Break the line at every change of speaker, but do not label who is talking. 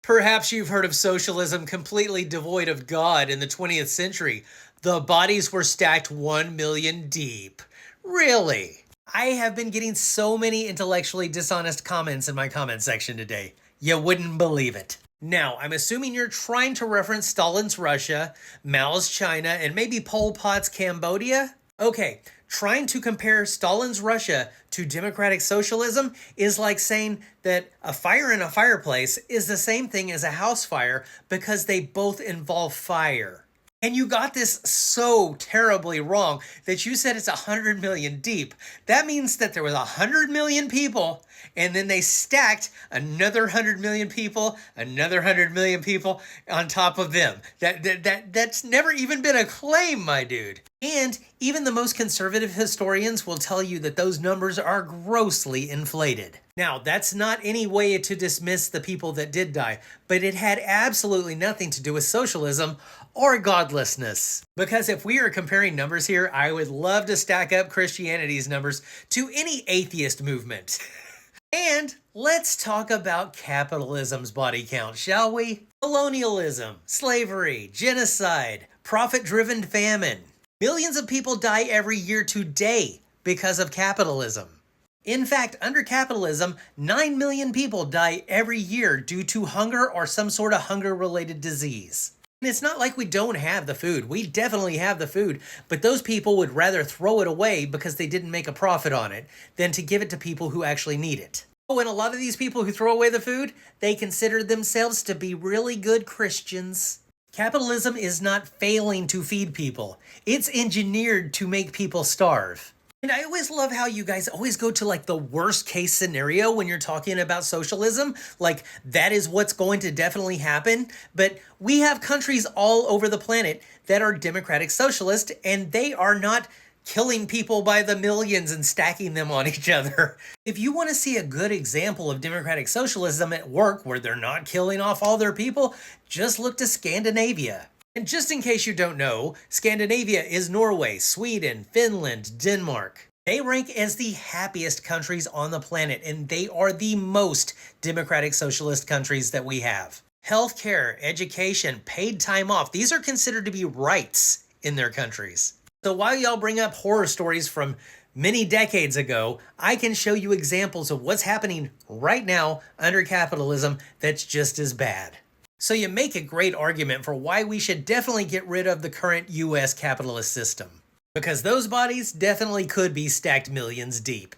Perhaps you've heard of socialism completely devoid of God in the 20th century. The bodies were stacked 1 million deep. Really? I have been getting so many intellectually dishonest comments in my comment section today. You wouldn't believe it. Now, I'm assuming you're trying to reference Stalin's Russia, Mao's China, and maybe Pol Pot's Cambodia? Okay, trying to compare Stalin's Russia to democratic socialism is like saying that a fire in a fireplace is the same thing as a house fire because they both involve fire. And you got this so terribly wrong that you said it's 100 million deep. That means that there was 100 million people, and then they stacked another 100 million people, another 100 million people on top of them. That's never even been a claim, my dude. And even the most conservative historians will tell you that those numbers are grossly inflated. Now, that's not any way to dismiss the people that did die, but it had absolutely nothing to do with socialism or godlessness. Because if we are comparing numbers here, I would love to stack up Christianity's numbers to any atheist movement. And let's talk about capitalism's body count, shall we? Colonialism, slavery, genocide, profit-driven famine. Millions of people die every year today because of capitalism. In fact, under capitalism, 9 million people die every year due to hunger or some sort of hunger-related disease. And it's not like we don't have the food. We definitely have the food, but those people would rather throw it away because they didn't make a profit on it than to give it to people who actually need it. Oh, and a lot of these people who throw away the food, they consider themselves to be really good Christians. Capitalism is not failing to feed people. It's engineered to make people starve. And I always love how you guys always go to like the worst case scenario when you're talking about socialism. Like that is what's going to definitely happen. But we have countries all over the planet that are democratic socialist, and they are not killing people by the millions and stacking them on each other. If you want to see a good example of democratic socialism at work where they're not killing off all their people, just look to Scandinavia. And just in case you don't know, Scandinavia is Norway, Sweden, Finland, Denmark. They rank as the happiest countries on the planet, and they are the most democratic socialist countries that we have. Healthcare, education, paid time off, these are considered to be rights in their countries. So while y'all bring up horror stories from many decades ago, I can show you examples of what's happening right now under capitalism that's just as bad. So you make a great argument for why we should definitely get rid of the current US capitalist system. Because those bodies definitely could be stacked millions deep.